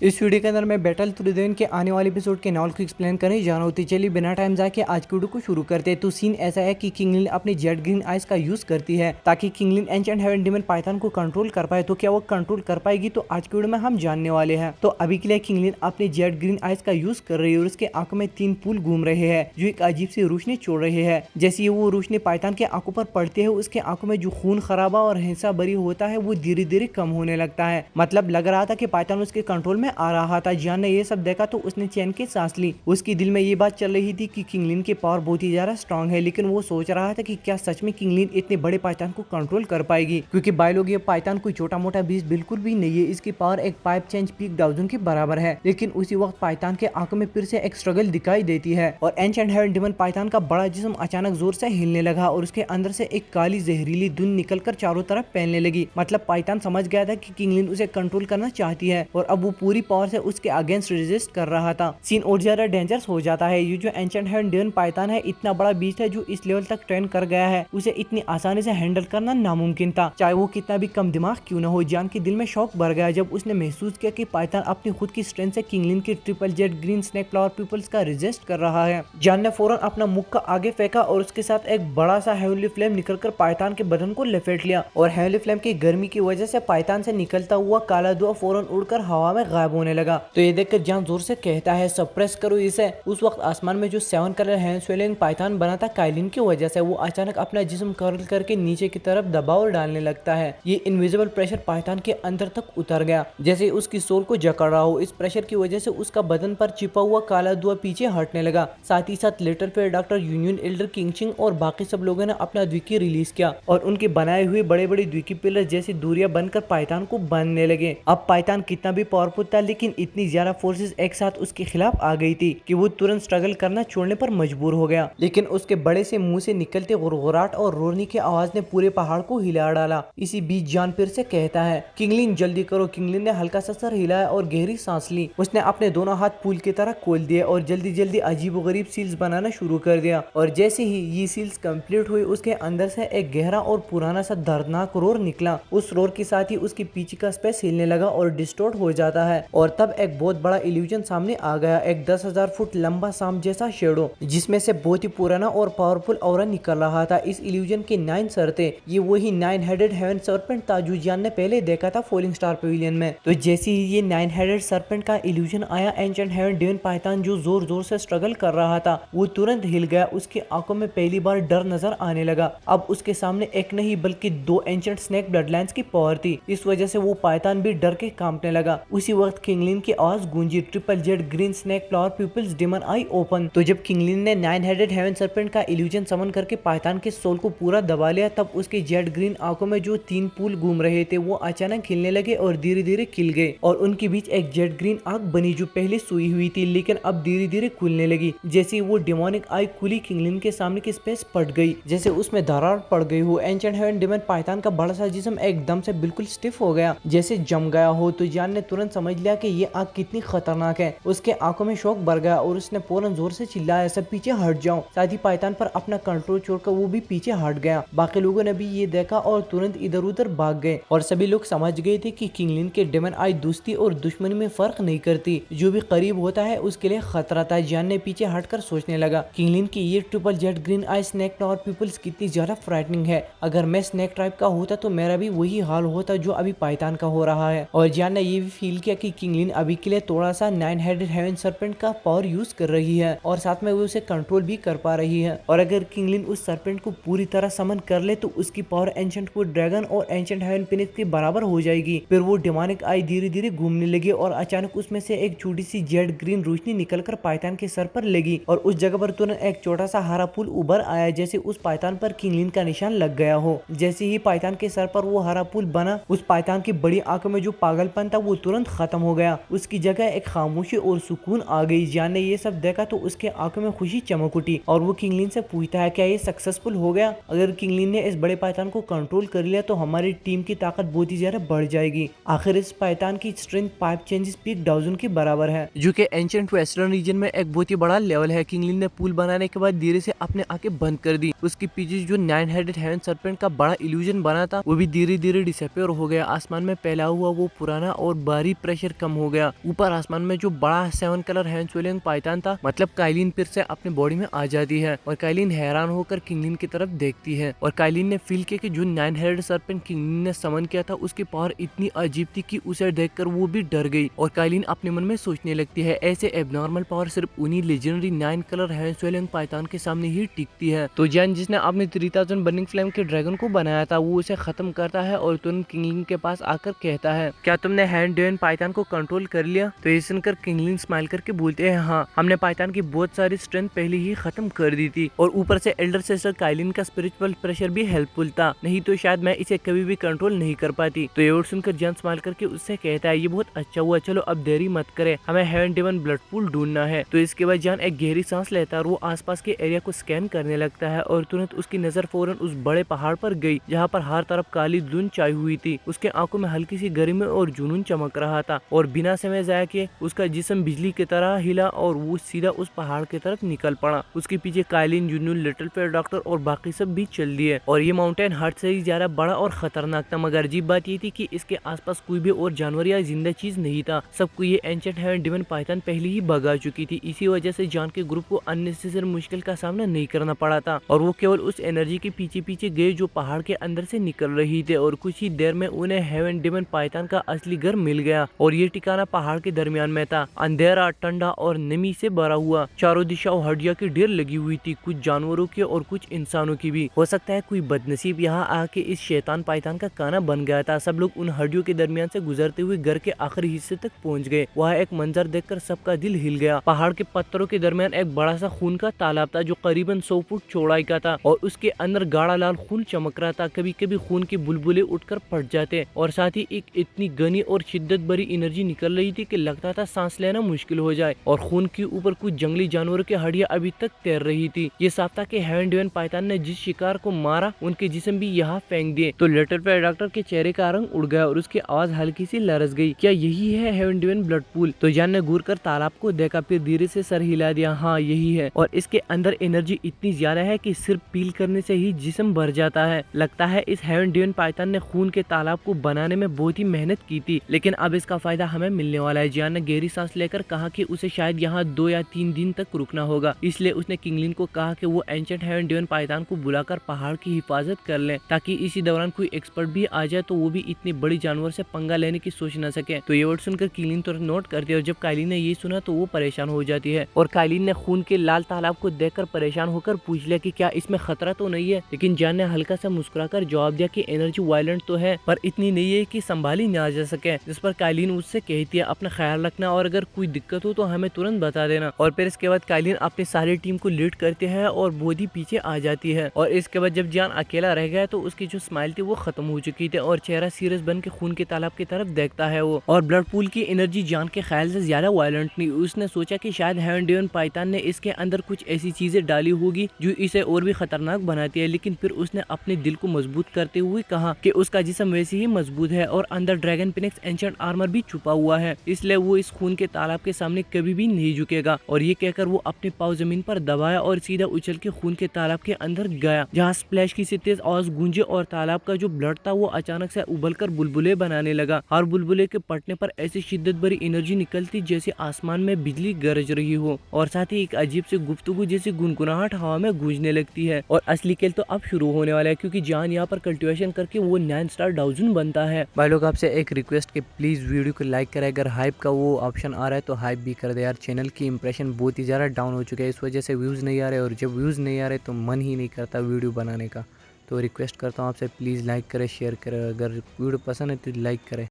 इस वीडियो के अंदर मैं बैटल थ्रू द के आने वाले एपिसोड के नॉल को एक्सप्लेन करने जा रहा हूँ। तो चलिए बिना टाइम जाके आज की वीडियो को शुरू करते हैं। तो सीन ऐसा है कि किंगलिन अपने जेट ग्रीन आइज का यूज करती है ताकि Qinglin ancient heaven demon python को कंट्रोल कर पाए। तो क्या वो कंट्रोल कर पाएगी, तो आज की वीडियो में हम जानने वाले हैं। तो अभी के लिए किंगलिन अपने जेट ग्रीन आइज का यूज कर रही है और उसके आंखों में 3 पुल घूम रहे हैं जो एक अजीब सी रोशनी छोड़ रहे हैं। जैसे ही वो रोशनी पाइथन के आंखों पर पड़ती है, उसके आंखों में जो खून खराबा और हिंसा भरी होता है वो धीरे धीरे कम होने लगता है। मतलब लग रहा था कि पाइथन उसके कंट्रोल में आ रहा था। जियान ने ये सब देखा तो उसने चैन की सांस ली। उसके दिल में ये बात चल रही थी कि किंगलिन की पावर बहुत ही ज्यादा स्ट्रांग है, लेकिन वो सोच रहा था कि क्या सच में किंगलिन इतने बड़े पाइथन को कंट्रोल कर पाएगी, क्योंकि बायोलॉजी ये पाइथन कोई छोटा मोटा बीस्ट बिल्कुल भी नहीं है। इसकी पावर एक पाइप चेंज पीक डाउजन के बराबर है। लेकिन उसी वक्त पाइथन के आंखों में फिर से एक स्ट्रगल दिखाई देती है और एंशिएंट हेवन डीमन पाइथन का बड़ा जिस्म अचानक जोर से हिलने लगा और उसके अंदर से एक काली जहरीली धुंध निकलकर चारों तरफ फैलने लगी। मतलब पाइथन समझ गया था कि किंगलिन उसे कंट्रोल करना चाहती है और अब वो पूरी पावर से उसके अगेंस्ट रेजिस्ट कर रहा था। सीन और ज्यादा डेंजरस हो जाता है। ये जो एंशिएंट हेवन डीमन पाइथन है, इतना बड़ा बीस्ट है जो इस लेवल तक ट्रेन कर गया है, उसे इतनी आसानी से हैंडल करना नामुमकिन था, चाहे वो कितना भी कम दिमाग क्यों न हो। जान के दिल में शौक भर गया जब उसने महसूस किया कि पाइथन अपनी खुद की स्ट्रेंथ से किंगलिन के triple jet green snake flower pupils का रेजिस्ट कर रहा है। जान ने फौरन अपना मुक्का आगे फेंका और उसके साथ एक बड़ा सा हेवनली फ्लेम निकलकर पाइथन के बदन को लपेट लिया और हेवनली फ्लेम की गर्मी की वजह से पाइथन से निकलता हुआ काला धुआं फौरन उड़कर हवा में गायब होने लगा। तो ये देखकर जान जोर से कहता है, सप्रेस करो इसे। उस वक्त आसमान में जो 7 कलर हैंड स्वेलिंग पाइथन बना था काइलिन की वजह से, वो अचानक अपना जिस्म कर्ल करके नीचे की तरफ दबाव डालने लगता है। ये इनविजिबल प्रेशर पाइथन के अंदर तक उतर गया, जैसे उसकी सोल को जकड़ रहा हो। इस प्रेशर की वजह से उसका बदन पर छिपा हुआ काला धुआं पीछे हटने लगा। साथ ही साथ little fair doctor union elder किंगशिंग और बाकी सब लोगों ने अपना द्विकी रिलीज किया और उनके बनाए हुए बड़े बड़े द्विकी पिलर जैसी दूरियां बनकर पाइथन को बांधने लगे। अब पाइथन कितना भी पावरफुल था, लेकिन इतनी ज्यादा फोर्सेस एक साथ उसके खिलाफ आ गई थी कि वो तुरंत स्ट्रगल करना छोड़ने पर मजबूर हो गया। लेकिन उसके बड़े से मुंह से निकलते गुरगुराहट और रोने की आवाज ने पूरे पहाड़ को हिला डाला। इसी बीच जान फिर से कहता है, किंगलिन जल्दी करो। किंगलिन ने हल्का सा सर हिलाया और गहरी सांस ली। उसने अपने दोनों हाथ पुल की तरह खोल दिए और जल्दी जल्दी अजीबोगरीब सील्स बनाना शुरू कर दिया। और जैसे ही ये सील्स कंप्लीट हुई, उसके अंदर से एक गहरा और पुराना सा दर्दनाक रोर निकला। उस रोर के साथ ही उसके पीछे का स्पेस हिलने लगा और डिस्टॉर्ट हो जाता है और तब एक बहुत बड़ा इल्यूजन सामने आ गया। एक 10,000 फुट लंबा सांप जैसा शेडो, जिसमें से बहुत ही पुराना और पावरफुल ऑरा निकल रहा था। इस इल्यूजन के 9 सर थे। ये वही 9 हेडेड हेवन सर्पेंट था जो जान ने पहले देखा था फॉलिंग स्टार पवेलियन में। तो जैसे ही ये 9 हेडेड सर्पेंट का इल्यूजन आया, एंशिएंट हेवन डीमन पाइथन जो जोर जोर से स्ट्रगल कर रहा था वो तुरंत हिल गया। उसकी आंखों में पहली बार डर नजर आने लगा। अब उसके सामने एक नहीं बल्कि 2 एंशिएंट स्नेक ब्लडलाइंस की पावर थी। इस वजह से वो पाइथन भी डर के कांपने लगा। उसी वक्त किंगलिन की आवाज गूंजी, triple jet green snake flower peoples demon eye open. तो जब किंगलिन ने 9 हेडेड हेवन सर्पेंट का इल्यूजन समन करके पाइथन के सोल को पूरा दबा लिया, तब उसके जेट ग्रीन आंखों में जो 3 पुल घूम रहे थे वो अचानक खिलने लगे और धीरे धीरे खिल गए और उनके बीच एक जेट ग्रीन आंख बनी जो पहले सोई हुई थी लेकिन अब धीरे धीरे खुलने लगी। जैसे वो डेमोनिक आई खुली, किंगलिन के सामने की स्पेस फट गई, जैसे उसमें दरार पड़ गई हो। एंशिएंट हेवन डीमन पाइथन का बड़ा सा जिस्म एकदम से बिल्कुल स्टिफ हो गया, जैसे जम गया हो। तो जान ने तुरंत समझ लिया कि ये आग कितनी खतरनाक है। उसके आंखों में शौक भर गया और उसने फौरन जोर से चिल्लाया, सब पीछे हट जाओ। साथ ही पाइथन पर अपना कंट्रोल छोड़कर वो भी पीछे हट गया। बाकी लोगों ने भी ये देखा और तुरंत इधर उधर भाग गए और सभी लोग समझ गए थे कि किंगलिन के डेमन आई दोस्ती और दुश्मनी में फर्क नहीं करती, जो भी करीब होता है उसके लिए खतरा था। जान ने पीछे हटकर सोचने लगा, किंगलिन की ये ट्रिपल जेट ग्रीन आई स्नेक फ्लावर पीपल्स कितनी ज्यादा फ्राइटनिंग है। अगर मैं स्नेक ट्राइब का होता तो मेरा भी वही हाल होता जो अभी पाइथन का हो रहा है। और जान ने ये भी फील किया कि किंगलिन अभी के लिए थोड़ा सा 9 हेडेड हेवन सर्पेंट का पावर यूज कर रही है और साथ में वो उसे कंट्रोल भी कर पा रही है। और अगर किंगलिन उस सर्पेंट को पूरी तरह समन कर ले तो उसकी पावर एंशिएंट को ड्रैगन और एंशिएंट हेवन फिनिक्स के बराबर हो जाएगी। फिर वो डेमोनिक आई धीरे धीरे घूमने लगी और अचानक उसमें से एक छोटी सी जेट ग्रीन रोशनी निकलकर पाइथन के सर पर लगी और उस जगह पर तुरंत एक छोटा सा हरा फूल उभर आया, जैसे उस पाइथन पर किंगलिन का निशान लग गया हो। जैसे ही पाइथन के सर पर वो हरा फूल बना, उस पाइथन की बड़ी आंखों में जो पागलपन था वो तुरंत खत्म हो गया। उसकी जगह एक खामोशी और सुकून आ गई। जान ने ये सब देखा तो उसके आंखों में खुशी चमक उठी और वो किंगलिन से पूछता है, क्या ये सक्सेसफुल हो गया? अगर किंगलिन ने इस बड़े पाइथन को कंट्रोल कर लिया तो हमारी टीम की ताकत बहुत ही ज्यादा बढ़ जाएगी। आखिर इस पाइथन की स्ट्रेंथ पाइप चेंजेस पीक डाउजन के बराबर है, जो कि एंशिएंट वेस्टर्न रीजन में एक बहुत ही बड़ा लेवल है। किंगलिन ने पुल बनाने के बाद धीरे से अपने आंखें बंद कर दी। उसके पीछे जो 9 हेडेड हेवन सर्पेंट का बड़ा इल्यूजन बना था वो भी धीरे धीरे डिसअपीयर हो गया। आसमान में फैला हुआ वो पुराना और भारी प्रेशर कम हो गया। ऊपर आसमान में जो बड़ा 7 कलर हैंड स्वेलिंग पाइथन था, मतलब काइलिन फिर से अपने बॉडी में आ जाती है और काइलिन हैरान होकर किंगलिन की तरफ देखती है और काइलिन ने फील किया कि जो 9 हेडेड सर्पेंट किंगलिन ने समन किया था उसकी पावर इतनी अजीब थी कि उसे देखकर वो भी डर गई और काइलिन अपने मन में सोचने लगती है ऐसे एबनॉर्मल पावर सिर्फ उन्हीं legendary 9 colour hand swelling Python के सामने ही टिकती है। तो जैन जिसने अपने 3000 बर्निंग फ्लेम के ड्रैगन को बनाया था वो उसे खत्म करता है और तुरंत किंगलिन के पास आकर कहता है, क्या तुमने हैंड ड्यून पाइथन को कंट्रोल कर लिया? तो ये सुनकर किंगलिन स्माइल करके बोलते हैं, हाँ, हमने पाइथन की बहुत सारी स्ट्रेंथ पहले ही खत्म कर दी थी और ऊपर से एल्डर सिस्टर काइलिन का स्पिरिचुअल प्रेशर भी हेल्पफुल था, नहीं तो शायद मैं इसे कभी भी कंट्रोल नहीं कर पाती। तो ये वर्ड सुनकर जैन स्माइल करके उससे कहता है, ये बहुत अच्छा हुआ, चलो अब देरी मत करे, हमें हैंड ड्यून ब्लड पूल ढूंढना है। तो इसके बाद जैन एक गहरी सांस लेता है और वो आसपास के एरिया को स्कैन करने लगता है और तुरंत उसकी नजर फौरन उस बड़े पहाड़ पर गई जहाँ पर हर तरफ काली धुंध छाई हुई थी। उसके आंखों में हल्की सी गर्मी और जुनून चमक रहा था और बिना समय जाया किए उसका जिस्म बिजली की तरह हिला और वो सीधा उस पहाड़ की तरफ निकल पड़ा। उसके पीछे काइलिन, जुनून, लिटिल फेयर डॉक्टर और बाकी सब भी चल दिए और ये माउंटेन हट से ही ज्यादा बड़ा और खतरनाक था। मगर अजीब बात ये थी कि इसके आसपास कोई भी और जानवर या जिंदा चीज नहीं था, सबको ये एंशिएंट हैंड ड्यून पाइथन पहले ही भगा चुकी थी। इसी वजह से जॉन के ग्रुप को अननेसेसरी मुश्किल का सामना नहीं करना पड़ा था और वो केवल उस एनर्जी के पीछे पीछे गए जो पहाड़ के अंदर से निकल रही थे और कुछ ही देर में उन्हें हैंड ड्यून पाइथन का असली घर मिल गया और ये ठिकाना पहाड़ के दरमियान में था, अंधेरा, ठंडा और नमी से भरा हुआ। चारों दिशाओं हड्डियों की ढेर लगी हुई थी, कुछ जानवरों की और कुछ इंसानों की भी। हो सकता है कोई बदनसीब यहाँ आके इस शैतान पाइथन का खाना बन गया था। सब लोग उन हड्डियों के दरमियान से गुजरते हुए घर के आखिरी हिस्से तक पहुंच गए। वहाँ एक मंजर देखकर सबका दिल हिल गया। पहाड़ के पत्थरों के दरमियान एक बड़ा सा खून का तालाब था जो करीबन 100 फुट चौड़ाई का था और उसके अंदर गाढ़ा लाल खून चमक रहा था। कभी कभी खून के बुलबुले उठकर फट जाते और साथ ही एक इतनी घनी और शिद्दत भरी एनर्जी निकल रही थी कि लगता था सांस लेना मुश्किल हो जाए और खून के ऊपर कुछ जंगली जानवरों की हड्डियां अभी तक तैर रही थी। ये साफ था कि हैंड ड्यून पाइथन ने जिस शिकार को मारा उनके जिस्म भी यहाँ फेंक दिए। तो लिटिल फेयर डॉक्टर के चेहरे का रंग उड़ गया और उसकी आवाज हल्की सी लरस गई, क्या यही है हैंड ड्यून ब्लड पूल? तो जैन ने घूर कर तालाब को देखा, फिर धीरे से सर हिला दिया, हाँ यही है और इसके अंदर एनर्जी इतनी ज्यादा है कि सिर्फ पील करने से ही जिस्म भर जाता है। लगता है इस हैंड ड्यून पाइथन ने खून के तालाब को बनाने में बहुत ही मेहनत की थी, लेकिन अब इसका फायदा हमें मिलने वाला है। जियान ने गहरी सांस लेकर कहा कि उसे शायद यहाँ 2 या 3 दिन तक रुकना होगा, इसलिए उसने किंगलिन को कहा कि वो एंशिएंट हैंड ड्यून पाइथन को बुलाकर पहाड़ की हिफाजत कर ले ताकि इसी दौरान कोई एक्सपर्ट भी आ जाए तो वो भी इतने बड़ी जानवर से पंगा लेने की सोच न सके। तो ये वर्ड सुनकर किंगलिन तुरंत नोट करती है और जब काइलिन ने ये सुना तो वो परेशान हो जाती है और काइलिन ने खून के लाल तालाब को देखकर परेशान होकर पूछ लिया कि क्या इसमें खतरा तो नहीं है, लेकिन जान ने हल्का सा मुस्कुराकर जवाब दिया कि एनर्जी वायलेंट तो है पर इतनी नहीं है कि संभाली ना जा सके। जिस पर काइलिन उससे कहती है, अपना ख्याल रखना और अगर कोई दिक्कत हो तो हमें तुरंत बता देना। और फिर इसके बाद काइलिन अपनी सारी टीम को लीड करती है और बोधी पीछे आ जाती है और इसके बाद जब जान अकेला रह गया तो उसकी जो स्माइल थी वो खत्म हो चुकी थी और चेहरा सीरियस बन के खून के तालाब की तरफ देखता है वो। और ब्लड पूल की एनर्जी जान के ख्याल से ज्यादा वायलेंट नहीं। उसने सोचा कि शायद हैंड ड्यून पाइथन ने इसके अंदर कुछ ऐसी चीजें डाली होगी जो इसे और भी खतरनाक बनाती है, लेकिन फिर उसने अपने दिल को मजबूत करते हुए कहा कि उसका जिस्म वैसे ही मजबूत है और अंदर ड्रैगन फिनिक्स एंशिएंट आर्मर भी छुपा हुआ है, इसलिए वो इस खून के तालाब के सामने कभी भी नहीं झुकेगा। और ये कहकर वो अपने पाँव जमीन पर दबाया और सीधा उछल के खून के तालाब के अंदर गया, जहाँ स्प्लैश की सी तेज आवाज गूंजे और तालाब का जो ब्लड था वो अचानक से उबलकर बुलबुले बनाने लगा। हर बुलबुले के फटने पर ऐसी शिद्दत भरी एनर्जी निकलती जैसे आसमान में बिजली गरज रही हो और साथ ही एक अजीब सी गुफ्तगू जैसी गुनगुनाहट हवा में गूंजने लगती है। और असली खेल तो अब शुरू होने वाला है क्योंकि जान यहाँ पर कल्टिवेशन करके वो 9 स्टार डाउजन बनता है। भाई लोग आपसे एक रिक्वेस्ट कि प्लीज वीडियो को लाइक करें, अगर हाइप का वो ऑप्शन आ रहा है तो हाइप भी कर दे यार। चैनल की इंप्रेशन बहुत ही ज़्यादा डाउन हो चुका है, इस वजह से व्यूज़ नहीं आ रहे और जब व्यूज़ नहीं आ रहे तो मन ही नहीं करता वीडियो बनाने का। तो रिक्वेस्ट करता हूँ आपसे प्लीज़ लाइक करें, शेयर करें, अगर वीडियो पसंद है तो लाइक करें।